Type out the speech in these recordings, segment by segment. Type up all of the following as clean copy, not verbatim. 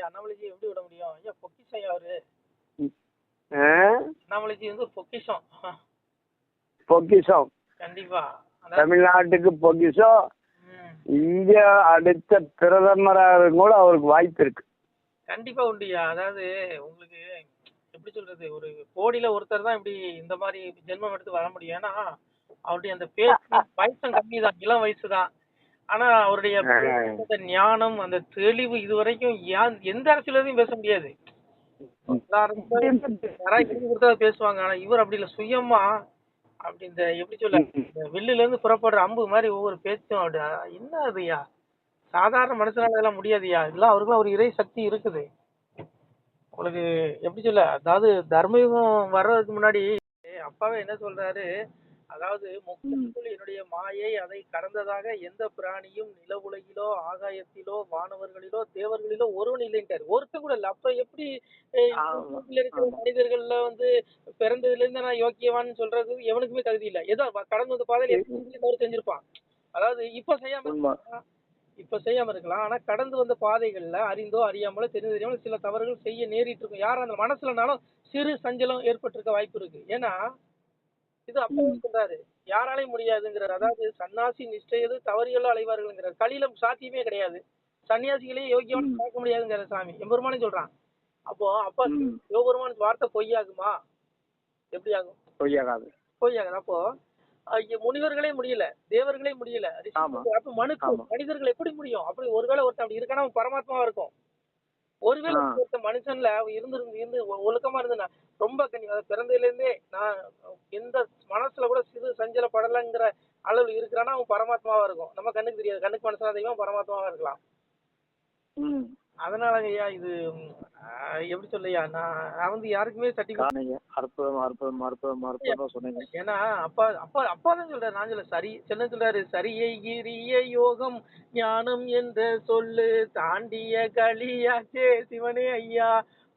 அண்ணாமலைஜி எப்படி விட முடியும்? ஐயா பொக்கிஷம் ஐயா அவரு. ஆ? அண்ணாமலைஜி வந்து பொக்கிஷம். பொக்கிஷம். கண்டிப்பா. தமிழ்நாட்டுக்கு பொக்கிஷம். இந்தியா அடுத்த பிரதமராக கூட அவருக்கு வாய்ப்பு இருக்கு. கண்டிப்பா உண்டுயா. அதாவது உங்களுக்கு எப்படி சொல்றது, ஒரு கோடியில ஒருத்தர் தான் இப்படி இந்த மாதிரி ஜென்மம் எடுத்து வர முடியும். ஏன்னா அவருடைய அந்த பேச்சு வயசும் கம்மி தான், இளம் வயசு தான். ஆனா அவருடைய ஞானம், அந்த தெளிவு இதுவரைக்கும் எந்த அரசியலையும் பேச முடியாது. பேசுவாங்க. ஆனா இவர் அப்படி இல்ல, சுயமா அப்படி இந்த எப்படி சொல்ல, வில்லுல இருந்து புறப்படுற அம்பு மாதிரி ஒவ்வொரு பேச்சும் அப்படி என்ன அதுயா, சாதாரண மனுஷனால இதெல்லாம் முடியாதுயா. இதெல்லாம் அவருக்குலாம் ஒரு இறை சக்தி இருக்குது. உங்களுக்கு எப்படி சொல்ல, அதாவது தர்மயுகம் வர்றதுக்கு முன்னாடி அப்பாவே என்ன சொல்றாரு, அதாவது முக்குள் என்னுடைய மாயை அதை கடந்ததாக எந்த பிராணியும் நில உலகிலோ ஆகாயத்திலோ வானவர்களிலோ தேவர்களிலோ ஒருவன் இல்லைன்றாரு. ஒருத்தன் கூட இல்ல. அப்ப எப்படி இருக்கிற மனிதர்கள்ல வந்து பிறந்ததுல இருந்து நான் யோக்கியவான்னு சொல்றது எவனுக்குமே தகுதி இல்லை. ஏதோ கடந்து வந்த பாதையில தவறு செஞ்சிருப்பான். அதாவது இப்ப செய்யாம இருக்கலாம். ஆனா கடந்து வந்த பாதைகள்ல அறிந்தோ அறியாமலோ தெரியாமலோ சில தவறுகள் செய்ய நேரிட்டு இருக்கும். யாரும் அந்த மனசுலனாலும் சிறு சஞ்சலம் ஏற்பட்டிருக்க வாய்ப்பு இருக்கு. ஏன்னா இது அப்பா சொல்றாரு, யாராலையும் முடியாதுங்கிறார். அதாவது சன்னாசி நிஷ்டையது தவறியெல்லாம் அலைவார்கள்ங்கிறார். கலியில சாத்தியமே கிடையாது. சன்னியாசிகளே யோகியவன் பார்க்க முடியாதுங்கிற சாமி எம்பெருமானே சொல்றான். அப்போ அப்பா சிவபெருமான் வார்த்தை பொய்யாகுமா? எப்படி ஆகும்? பொய்யாகாது. அப்போ முனிவர்களே முடியல, தேவர்களே முடியல, அப்ப மனிதர்கள் எப்படி முடியும்? அப்படி ஒருவேளை ஒருத்தன் அப்படி இருக்கானா அவன் பரமாத்மாவா இருக்கும். ஒருவேளை ஒருத்த மனுஷன்ல இருந்து ஒழுக்கமா இருந்தா ரொம்ப பிறந்ததுல இருந்தே நான் எந்த மனசுல கூட சிறு சஞ்சலப்படலைங்கிற அளவு இருக்கிறான்னா அவன் பரமாத்மாவா இருக்கும். நம்ம கண்ணுக்கு தெரியாது. கண்ணுக்கு மனசுல தெய்வம் பரமாத்மாவா இருக்கலாம். அதனால ஐயா இது எப்படி சொல்லையா, நான் வந்து யாருக்குமே சொன்னீங்க. ஏன்னா அப்பா அப்பா அப்பா தான் சொல்றாரு, நான் சொல்ல சரி என்ன சொல்றாரு, சரியை கிரிய யோகம் ஞானம் என்ற சொல்லு தாண்டிய களியாச்சே சிவனே ஐயா,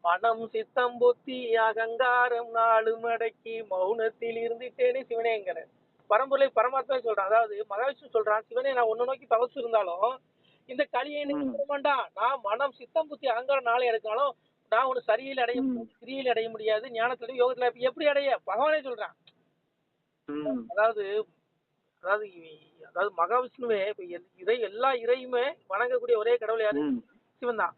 மனம் சித்தம் புத்தி அகங்காரம் நாலு மடக்கி மௌனத்தில் இருந்துட்டேனே சிவனேங்கிற பரம்பொருளை பரமாத்மா சொல்றான். அதாவது மகாவிஷ்ணு சொல்றான், சிவனே நான் ஒன்னு நோக்கி தவசு இருந்தாலும் இந்த களியை வேண்டாம், நான் மனம் சித்தம் புத்தி அகங்காரம் நாளை எடுத்தாலும் நான் ஒண்ணு சரியில அடைய முடியாது, கிரியில அடைய முடியாது, ஞானத்துல யோகத்துல எப்படி அடைய பகவானே சொல்றான். அதாவது அதாவது அதாவது மகாவிஷ்ணுவே இறை எல்லா இறையுமே வணங்கக்கூடிய ஒரே கடவுள் யாரு? சிவன் தான்.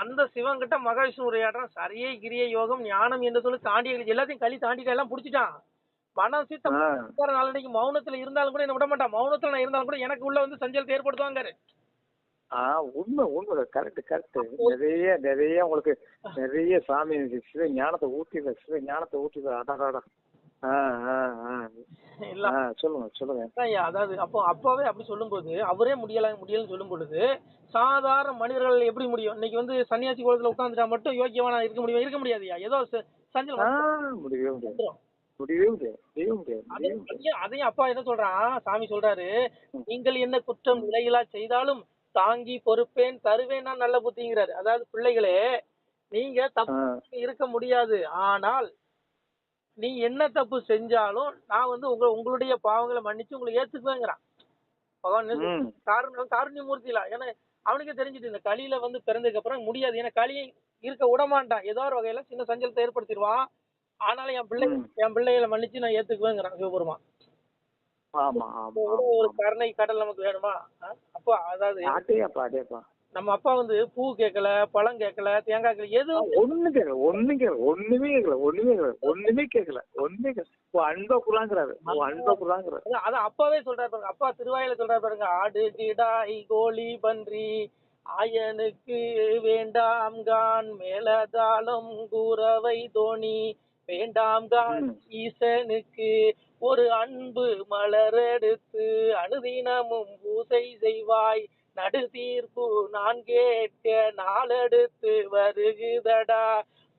அந்த சிவன் கிட்ட மகாவிஷ்ணு உரையாடுறான், சரியை கிரிய யோகம் ஞானம் என்று சொல்லி தாண்டி எல்லாத்தையும் களி தாண்டிட்டு எல்லாம் புடிச்சிட்டான். மனம் சித்தம் நாளைக்கு மௌனத்துல இருந்தாலும் கூட என்ன விட மாட்டான். மௌனத்துல நான் இருந்தாலும் கூட எனக்கு உள்ள வந்து சஞ்சலத்தை ஏற்படுத்துவாங்க. உண்மை உண்மை கரெக்ட். நிறைய உங்களுக்கு நிறைய சாமி சிவ ஞானத்தை ஊட்டிதான். சொல்லுங்க. அதாவது அப்போ அப்பாவே அப்படி சொல்லும் போது அவரே முடியலன்னு சொல்லும் பொழுது சாதாரண மனிதர்கள் எப்படி முடியும்? இன்னைக்கு வந்து சன்னியாசி கோலத்துல உட்கார்ந்துட்டா மட்டும் யோக்கியமான இருக்க முடியாதுயா. ஏதோ சஞ்சலம் முடியவே முடியாது. அதையும் அப்பா என்ன சொல்றான், சாமி சொல்றாரு, நீங்கள் என்ன குற்றம் நிலைகளா செய்தாலும் தாங்கி பொறுப்பேன் தருவேன் நான் நல்ல புத்திங்கிறாரு. அதாவது பிள்ளைகளே, நீங்க தப்பு இருக்க முடியாது, ஆனால் நீ என்ன தப்பு செஞ்சாலும் நான் வந்து உங்களுடைய பாவங்களை மன்னிச்சு உங்களை ஏத்துக்குவேங்கிறான் பகவான். காருண்யமூர்த்தியில ஏன்னா அவனுக்கே தெரிஞ்சுட்டு இந்த களியில வந்து பிறந்ததுக்கு அப்புறம் முடியாது. ஏன்னா களியை இருக்க விடமாட்டான். ஏதோ ஒரு வகையில சின்ன சஞ்சலத்தை ஏற்படுத்திடுவான். ஆனாலும் என் பிள்ளைகளை மன்னிச்சு நான் ஏத்துக்குவேங்கிறான் சிவபெருமான். ஒரு கருணை கடல் நமக்கு வேணுமா? அப்போ அதாவது நம்ம அப்பா வந்து பூ கேட்கல, பழம் கேட்கல, தேங்காய் கேட்கல, எதுவும் ஒண்ணுமே கேட்கல. அன்பா குறாங்கிறாரு. அதான் அப்பாவே சொல்றாரு பாருங்க. அப்பா திருவாயில சொல்றாரு பாருங்க, ஆடு கிடாய் கோழி பன்றி ஆயனுக்கு வேண்டாம் கான் மேலதாளம் கூறவை தோணி வேண்டாம் கான் ஈசனுக்கு ஒரு அன்பு மலரெடுத்து அனுதினமும் பூசை செய்வாய் நடு தீர்ப்பு நான் கேட்க நாளெடுத்து வருகுதடா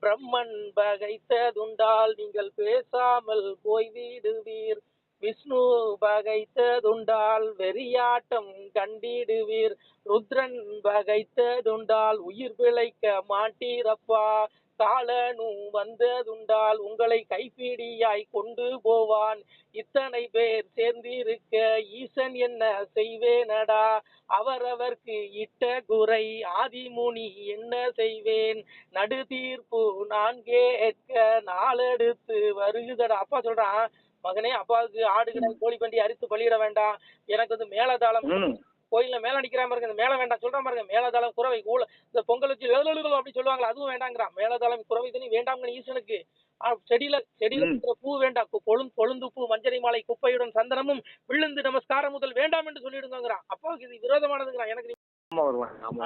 பிரம்மன் பகைத்ததுண்டால் நீங்கள் பேசாமல் போய்விடுவீர் விஷ்ணு பகைத்ததுண்டால் வெறியாட்டம் கண்டிடுவீர் ருத்ரன் பகைத்ததுண்டால் உயிர் பிழைக்க மாட்டீரப்பா காலனும் வந்ததுண்டால் உங்களை கைப்பிடியாய் கொண்டு போவான். இத்தனை பேர் சேர்ந்திருக்க ஈசன் என்ன செய்வேனடா, அவரவர்க்கு இட்ட குறை ஆதிமுனி என்ன செய்வேன், நடு தீர்ப்பு நான் கேட்க நாளெடுத்து வருகுதடா. அப்பா சொல்றான், மகனே, அப்பாவுக்கு ஆடு கிடாய் கோழி பண்டி அரித்து பலியிட வேண்டாம், எனக்கு வந்து மேலதாளம் கோயில்ல மேல நிக்கிறான் பாருங்க, இந்த மேல வேண்டாம் சொல்றான் பாருங்க, மேலதாளம் குறவை இந்த பொங்கல் வச்சு அப்படி சொல்லுவாங்களா, அதுவும் வேண்டாங்கிறான். மேலதாளம் குறவை தண்ணி வேண்டாம் ஈசனுக்கு. செடியில இருக்கிற பூ வேண்டாம், கொழுந்து பூ மஞ்சரி மாலை குப்பையுடன் சந்தனமும் விழுந்து நமஸ்காரம் முதல் வேண்டாம் என்று சொல்லிடுங்கிறான். அப்பாவுக்கு இது விரோதமானதுங்கிறான். எனக்கு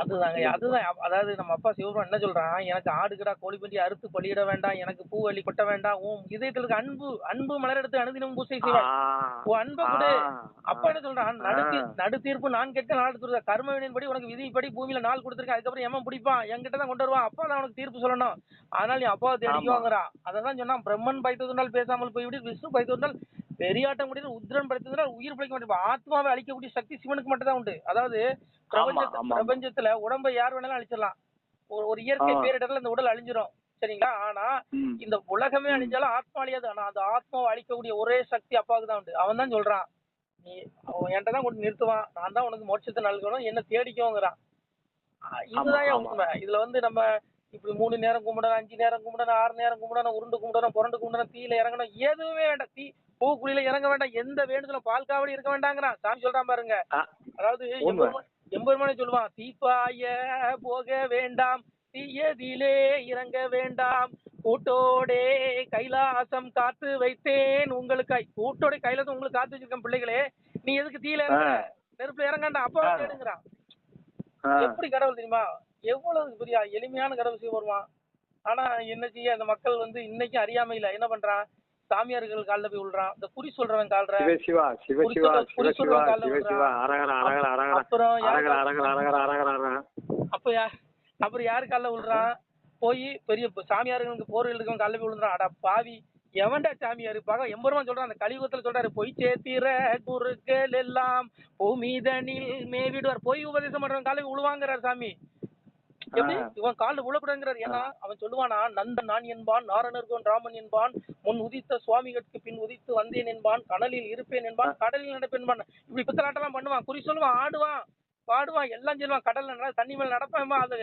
அதுதான் அதாவது நம்ம அப்பா சிவபெருமான் என்ன சொல்றான், எனக்கு ஆடு கிடா கோழி பண்டி அறுத்து பலியிட வேண்டாம், எனக்கு பூ வலி கொட்ட வேண்டாம், உன் இதயத்துல இருக்க அன்பு மலர் எடுத்து அனுதினம் பூசை செய்வாய், உன் அன்பை கொடு. அப்பா என்ன சொல்றான், நடு தீர்ப்பு நான் கேட்க நாள் கொடுத்த கர்மவினின்படி உனக்கு விதிப்படி பூமியில நாள் கொடுத்துருக்கேன், அதுக்கப்புறம் எமன் பிடிப்பான், என்கிட்ட தான் கொண்டு வருவான், அப்பா தான் உனக்கு தீர்ப்பு சொல்லணும், ஆனால் நீ அப்பாவை தேடிக்குவாங்கிறான். அதான் சொன்னா, பிரம்மன் பைத்ததுனால் பேசாமல் போய்விடு, விஷ்ணு பைத்ததுனால் பெரியாட்டம் முடியாது, உத்ரன் படைத்ததுனால் உயிர் பிழைக்க மாட்டேன். ஆத்மாவை அழிக்கக்கூடிய சக்தி சிவனுக்கு மட்டும் தான் உண்டு. அதாவது பிரபஞ்சத்துல உடம்பை யார் வேணாலும் அழிச்சிடலாம், ஒரு இயற்கை பேரிடர்ல இந்த உடல் அழிஞ்சிரும், சரிங்களா? ஆனா இந்த உலகமே அழிஞ்சாலும் ஆத்மா அழியாது. ஆனா அந்த ஆத்மாவை அழிக்கக்கூடிய ஒரே சக்தி அப்பாவுக்கு தான் உண்டு. அவன் தான் சொல்றான், நீ என்கிட்ட தான் கொண்டு நிறுத்துவான், நான் தான் உனக்கு மோட்சத்தை நல்கணும், என்ன தேடிக்கோங்கிறான். இதுதான் உண்மை. இதுல வந்து நம்ம இப்படி 3 நேரம் கும்பிடணும், 5 நேரம் கும்பிடணும், 6 நேரம் கும்பிடணும், உருண்டு கும்பிடணும், புரண்டு கும்பிடணும், தீயில இறங்கணும், எதுவுமே வேண்டாம், பூ குழியில இறங்க வேண்டாம், எந்த வேண்டுதலும் பால் காவடி இருக்க வேண்டாங்கிறான். சாமி சொல்றான் பாருங்க. அதாவது எம்பெருமானே சொல்லுவான், தீப்பாய போக வேண்டாம், தீயதிலே இறங்க வேண்டாம், கூட்டோடே கைலாசம் காத்து வைத்தேன் உங்களுக்கு. கூட்டோட கைலாசம் உங்களுக்கு காத்து வச்சிருக்கேன் பிள்ளைகளே, நீ எதுக்கு தீயில இறங்க, நெருப்புல இறங்காண்டா, அப்பா கேடுங்கிறான். எப்படி கடவுள் தெரியுமா, எவ்வளவு பெரிய எளிமையான கடவுள் சிவபெருமான். ஆனா என்ன செய்ய, அந்த மக்கள் வந்து இன்னைக்கு அறியாமையில என்ன பண்றான், சாமியார்கள் காலில் போய் விழுறான், இந்த குறி சொல்றவன் கால்ற அப்புறம் யாரு காலில் விழுறான், போய் பெரிய சாமியார்களுக்கு போர்வையில் இருக்கவன் காலில் போய் விழுறான். அடா பாவி, எவன்டா சாமியாரு பாக்க எம்பெருமான் சொல்றான், அந்த கலியுகத்துல சொல்றாரு, பொய் சேத்திர குருக்கள் எல்லாம் பூமிதனில் மேவிடுவார். பொய் உபதேசம் பண்றவன் காலில் விழுவாங்கிறார் சாமி. எப்படி இவன் காலில் விழக்கூடாதுங்கிறார். ஏன்னா அவன் சொல்லுவானா, நந்தன் நான் என்பான், நாரணர்கோன் ராமன் என்பான், முன் உதித்த சுவாமிகளுக்கு பின் உதித்து வந்தேன் என்பான், கடலில் இருப்பேன் என்பான், கடலில் நடப்பேன் என்பான். இப்படி பித்தலாட்டெல்லாம் பண்ணுவான், குறி சொல்லுவான், ஆடுவான் பாடுவான், எல்லாம் சொல்லுவான், கடல்ல தண்ணி மேல நடப்பான், அது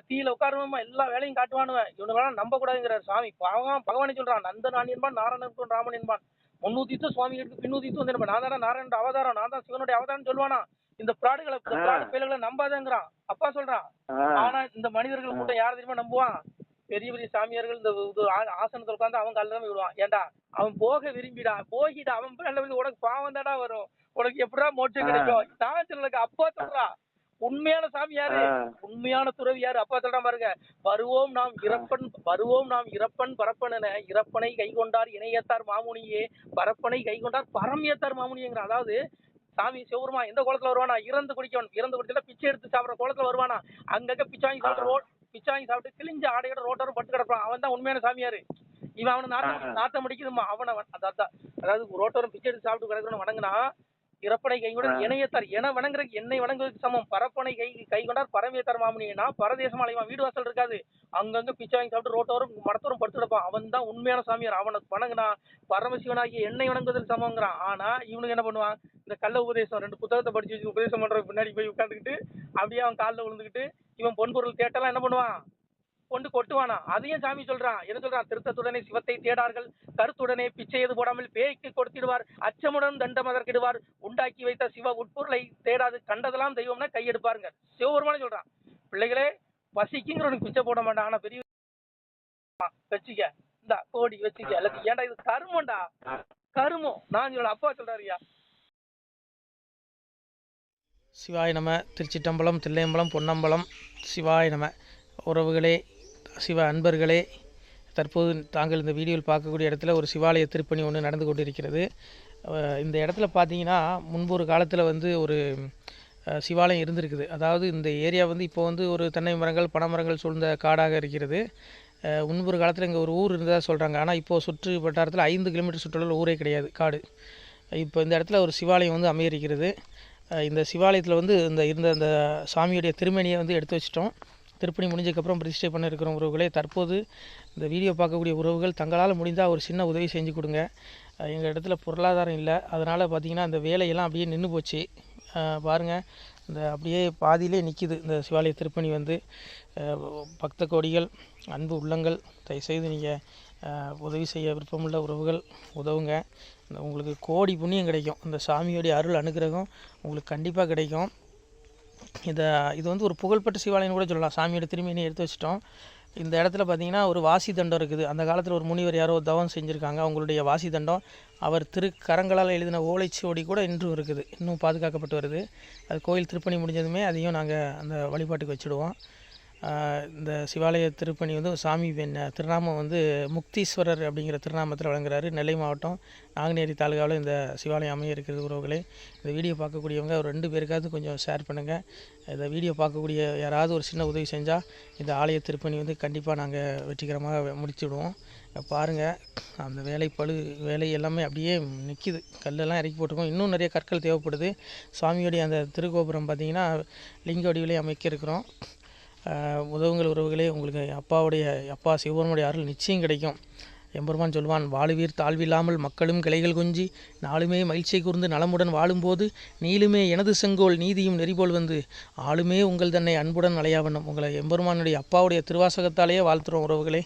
தீயில உட்காருவாமா, எல்லா வேலையும் காட்டுவானுவன். இவனுங்களாம் நம்ப கூடாதுங்கிறார் சாமி. பகவானே சொல்றான், நந்தன் நான் என்பான், நாரணர்கோன் ராமன் என்பான், முன்னுதித்த சுவாமிகளுக்கு பின் உதித்து வந்தேன், நான் தானே நாராயணோட அவதாரம், நான் தான் சிவனுடைய அவதாரம் சொல்லுவானா. இந்த பிராடுகளை நம்பாதேங்கிறான் அப்பா சொல்றான். ஆனா இந்த மனிதர்கள் கூட்டம் யார் தெரியுமா நம்புவான், பெரிய பெரிய சாமியார்கள் இந்த ஆசனத்துல உட்காந்து அவன் கல்ல விடுவான். ஏண்டா அவன் போக விரும்பிடா, போகிடா, அவன் உனக்கு பாவம் தாடா வரும், உனக்கு எப்படா மோட்சம் கிடைக்கும். நான் சொல்லுங்க, அப்பா சொல்றான், உண்மையான சாமி யாரு, உண்மையான துறவி யாரு, அப்பா சொல்றான் பாருங்க, வருவோம் நாம் இறப்பன் பரப்பன, இறப்பனை கை கொண்டார் இணையத்தார் மாமுனியே, பரப்பனை கை கொண்டார் பரம் ஏத்தார் மாமுனியங்கிற. அதாவது சாமி சிவபெருமான் எந்த கோலத்துல வருவானா, இறந்து குடிச்சா பிச்சை எடுத்து சாப்பிடுற கோலத்துல வருவானா, அங்கங்க பிச்சை வாங்கி சாப்பிட்டு கிழிஞ்ச ஆடையோட ரோட்டரும் பட்டு கிடப்பான். அவன் தான் உண்மையான சாமியாரு. இவன் அவனை நாட்டம் அடிக்குதுமா, அதாவது ரோட்டரும் பிச்சை எடுத்து சாப்பிட்டு கிடக்கிறவன் வணங்கினா, இறப்பனை கைகொண்டார் இணையத்தார், என வணங்குறதுக்கு என்னை வணங்குவதற்கு சமம், பரப்பனை கை கொண்டார் பரமேத்தார் மாமுனியனா, பரதேசம் அலைவான், வீடு வாசல் இருக்காது, அங்கங்க பிச்சை வாங்கி சாப்பிட்டு ரோட்டோரும் மடத்தோரும் படுத்து கிடப்பான். அவன் தான் உண்மையான சாமியார். அவனுக்கு வணங்குனா பரமசிவனாகிய என்னை வணங்குவதற்கு சமங்கிறான். ஆனா இவனுக்கு என்ன பண்ணுவான், இந்த கள்ள உபதேசம் 2 புத்தகத்தை படிச்சு வச்சு உபதேசம் பண்ற பின்னாடி போய் உட்காந்துக்கிட்டு அப்படியே அவன் காலில் விழுந்துக்கிட்டு இவன் பொன்பொருள் தேட்டெல்லாம் என்ன பண்ணுவான், கொண்டு கொட்டுவானா. அதையும் சாமி சொல்றான், என்ன சொல்றான், திருத்தத்துடனே சிவத்தை தேடார்கள், கருத்துடனே பிச்சை எது போடாமல் பேய்க்கு கொடுத்திடுவார், அச்சமுடன் தண்டம் அதற்கிடுவார், உண்டாக்கி வைத்த சிவ உட்பொருளை தேடாது கண்டதெல்லாம் தெய்வம்னா கையெடுப்பாருங்க. சிவபெருமானே சொல்றான், பிள்ளைகளே பசிக்குங்கிறவனுக்கு பிச்சை போட மாட்டான், ஆனா பெரிய வச்சுக்க இந்த கோடி வச்சுக்க எல்லாத்தையும், ஏன்டா இது கருமண்டா, கருமம். நான் சொல்ல அப்பா சொல்றாருயா. சிவாய நம. திருச்சிட்டம்பலம், தில்லையம்பலம், பொன்னம்பலம். சிவாய நம. உறவுகளே, சிவ அன்பர்களே, தற்போது தாங்கள் இந்த வீடியோவில் பார்க்கக்கூடிய இடத்துல ஒரு சிவாலய திருப்பணி ஒன்று நடந்து கொண்டிருக்கிறது. இந்த இடத்துல பார்த்தீங்கன்னா முன்பு ஒரு காலத்தில் வந்து ஒரு சிவாலயம் இருந்திருக்குது. அதாவது இந்த ஏரியா வந்து இப்போ வந்து ஒரு தென்னை மரங்கள் பனைமரங்கள் சூழ்ந்த காடாக இருக்கிறது. முன்பு ஒரு காலத்தில் இங்கே ஒரு ஊர் இருந்ததாக சொல்கிறாங்க. ஆனால் இப்போது சுற்று வட்டாரத்தில் 5 கிலோமீட்டர் சுற்றுலா ஊரே கிடையாது, காடு. இப்போ இந்த இடத்துல ஒரு சிவாலயம் வந்து அமையிருக்கிறது. இந்த சிவாலயத்தில் வந்து இருந்த அந்த சாமியுடைய திருமணியை வந்து எடுத்து வச்சிட்டோம். திருப்பணி முடிஞ்சதுக்கப்புறம் பிரதிஷ்டை பண்ண இருக்கிற உறவுகளே, தற்போது இந்த வீடியோ பார்க்கக்கூடிய உறவுகள் தங்களால் முடிந்தால் ஒரு சின்ன உதவி செஞ்சு கொடுங்க. எங்கள் இடத்துல பொருளாதாரம் இல்லை, அதனால் பார்த்திங்கன்னா அந்த வேலையெல்லாம் அப்படியே நின்று போச்சு. பாருங்கள், இந்த அப்படியே பாதியிலே நிற்கிது இந்த சிவாலய திருப்பணி வந்து. பக்த கோடிகள், அன்பு உள்ளங்கள், தயவுசெய்து நீங்கள் உதவி செய்ய விருப்பமுள்ள உறவுகள் உதவுங்க. உங்களுக்கு கோடி புண்ணியம் கிடைக்கும். இந்த சாமியோடைய அருள் அனுகிரகம் உங்களுக்கு கண்டிப்பாக கிடைக்கும். இது வந்து ஒரு புகழ்பெற்ற சிவாலயம்னு கூட சொல்லலாம். சாமியோட திருமேனியை எடுத்து வச்சிட்டோம். இந்த இடத்துல பார்த்திங்கன்னா ஒரு வாசி தண்டம் இருக்குது. அந்த காலத்தில் ஒரு முனிவர் யாரோ தவம் செஞ்சுருக்காங்க. அவங்களுடைய வாசி தண்டம் அவர் திருக்கரங்களால் எழுதின ஓலைச்சுவடி கூட இன்றும் இருக்குது, இன்னும் பாதுகாக்கப்பட்டு வருது. அது கோயில் திருப்பணி முடிஞ்சதுமே அதையும் நாங்கள் அந்த வழிபாட்டுக்கு வச்சுடுவோம். இந்த சிவாலய திருப்பணி வந்து சாமி திருநாமம் வந்து முக்தீஸ்வரர் அப்படிங்கிற திருநாமத்தில் வழங்குறாரு. நெல்லை மாவட்டம் நாங்குநேரி தாலுகாவில் இந்த சிவாலயம் அமைய இருக்கிறது உறவுகளே. இந்த வீடியோ பார்க்கக்கூடியவங்க ஒரு 2 பேருக்காவது கொஞ்சம் ஷேர் பண்ணுங்கள். இந்த வீடியோ பார்க்கக்கூடிய யாராவது ஒரு சின்ன உதவி செஞ்சால் இந்த ஆலய திருப்பணி வந்து கண்டிப்பாக நாங்கள் வெற்றிகரமாக முடிச்சுடுவோம். பாருங்கள், அந்த வேலை எல்லாமே அப்படியே நிற்கிது. கல்லெல்லாம் இறக்கி போட்டிருக்கோம். இன்னும் நிறைய கற்கள் தேவைப்படுது. சுவாமியோடைய அந்த திருக்கோபுரம் பார்த்திங்கன்னா லிங்க வடிவிலே அமைக்க இருக்கிறோம். உதவுங்கள் உறவுகளே. உங்களுக்கு அப்பா சிவபெருமானுடைய அருள் நிச்சயம் கிடைக்கும். எம்பெருமான் சொல்வான், வாழுவீர் தாழ்வில்லாமல் மக்களும் கிளைகள் கொஞ்சி நாளுமே மகிழ்ச்சி கூர்ந்து நலமுடன் வாழும்போது நீளுமே எனது செங்கோல் நீதியும் நெறிபோல் வந்து ஆளுமே உங்கள் தன்னை அன்புடன் அலையாவண்ணம். உங்களை எம்பெருமானுடைய அப்பாவுடைய திருவாசகத்தாலேயே வாழ்த்துறோம் உறவுகளே.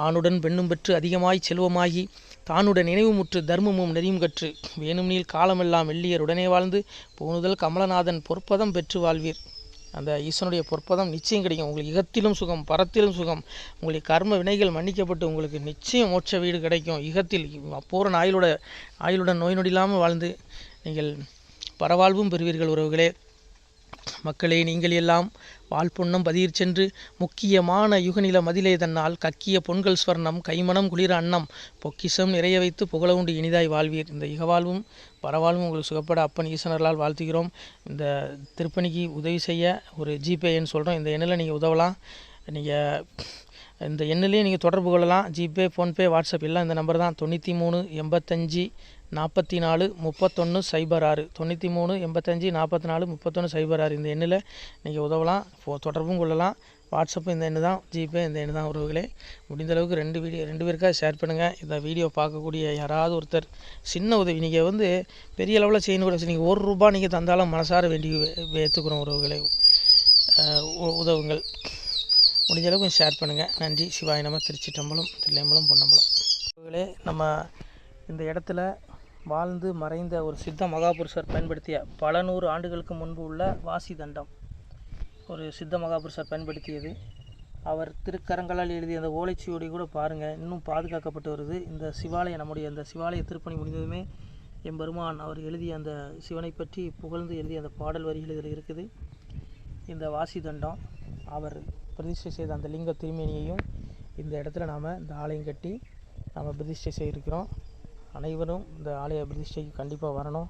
ஆணுடன் பெண்ணும் பெற்று அதிகமாய் செல்வமாகி தானுடன் நினைவுமுற்று தர்மமும் நெறியும் கற்று வேணும் நீள் காலமெல்லாம் வெள்ளியர் உடனே வாழ்ந்து போனுதல் கமலநாதன் பொற்பதம் பெற்று வாழ்வீர். அந்த ஈசனுடைய பொற்பதம் நிச்சயம் கிடைக்கும். உங்களுக்கு இகத்திலும் சுகம், பரத்திலும் சுகம். உங்களுடைய கர்ம வினைகள் மன்னிக்கப்பட்டு உங்களுக்கு நிச்சயம் மோட்ச வீடு கிடைக்கும். இகத்தில் பூரண ஆயுளுடன் நோய் நொடி இல்லாமல் வாழ்ந்து நீங்கள் பரவாழ்வும் பெறுவீர்கள் உறவுகளே. மக்களே, நீங்கள் எல்லாம் வாழ்பொன்னம் பதியிற் சென்று முக்கியமான யுகநில மதிலே தன்னால் கக்கிய பொன்கள் ஸ்வர்ணம் கைமணம் குளிர அன்னம் பொக்கிஷம் நிறைய வைத்து புகழ உண்டு இனிதாய் வாழ்வீர். இந்த இகவாழ்வும் பரவாழ்வும் உங்களுக்கு சுகப்பட அப்பன் ஈசனர்களால் வாழ்த்துகிறோம். இந்த திருப்பணிக்கு உதவி செய்ய ஒரு ஜிபே எண் சொல்கிறோம். இந்த எண்ணில் நீங்கள் உதவலாம். நீங்கள் இந்த எண்ணிலேயே நீங்கள் தொடர்பு கொள்ளலாம். ஜிபே, ஃபோன்பே, வாட்ஸ்அப் எல்லாம் இந்த நம்பர் தான். 93 85 44 31 06 93 85 44 31 06. இந்த எண்ணில் நீங்கள் உதவலாம், தொடர்பும் கொள்ளலாம். வாட்ஸ்அப்பு இந்த எண்ணு தான், ஜிபே இந்த எண்ணு தான் உறவுகளே. முடிந்தளவுக்கு 2 பேருக்காக ஷேர் பண்ணுங்கள். இந்த வீடியோ பார்க்கக்கூடிய யாராவது ஒருத்தர் சின்ன உதவி, நீங்கள் வந்து பெரிய அளவில் செய்யணும் கூட, நீங்கள் ₹1 நீங்கள் தந்தாலும் மனசார வேண்டி ஏற்றுக்கிறோம் உறவுகளே. உதவுங்கள். முடிஞ்ச அளவுக்கு கொஞ்சம் ஷேர் பண்ணுங்கள். நன்றி. சிவாய நம. திருச்சிற்றம்பலம், தில்லையம்பலம், பொன்னம்பலம். உறவுகளே, நம்ம இந்த இடத்துல வாழ்ந்து மறைந்த ஒரு சித்த மகாபுருஷர் பயன்படுத்திய பல 100 ஆண்டுகளுக்கு முன்பு உள்ள வாசி தண்டம் ஒரு சித்த மகாபுருஷர் பயன்படுத்தியது. அவர் திருக்கரங்களால் எழுதிய அந்த ஓலைச்சுவடி கூட பாருங்கள், இன்னும் பாதுகாக்கப்பட்டு வருது. இந்த சிவாலயம், நம்முடைய இந்த சிவாலய திருப்பணி முடிந்ததுமே எம்பெருமான் அவர் எழுதிய அந்த சிவனை பற்றி புகழ்ந்து எழுதிய அந்த பாடல் வரிகள் இதில் இருக்குது. இந்த வாசி தண்டம் அவர் பிரதிஷ்டை செய்த அந்த லிங்க திருமேனியையும் இந்த இடத்துல நாம் இந்த ஆலயம் கட்டி நாம் பிரதிஷ்டை செய்திருக்கிறோம். அனைவரும் இந்த ஆலய பிரதிஷ்டைக்கு கண்டிப்பாக வரணும்.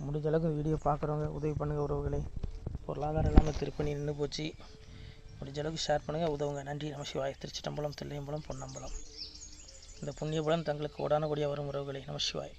முடிஞ்ச அளவுக்கு இந்த வீடியோ பார்க்குறவங்க உதவி பண்ணுங்கள் உறவுகளை. பொருளாதாரம் இல்லாமல் திருப்பணி நின்று போச்சு. முடிஞ்ச அளவுக்கு ஷேர் பண்ணுங்கள், உதவுங்க. நன்றி. நம சிவாய. திருச்சிற்றம்பலம், தில்லையம்பலம், பொன்னம்பலம். இந்த புண்ணிய பலம் தங்களுக்கு கோடான கோடியாக வரும் உறவுகளை. நம சிவாய.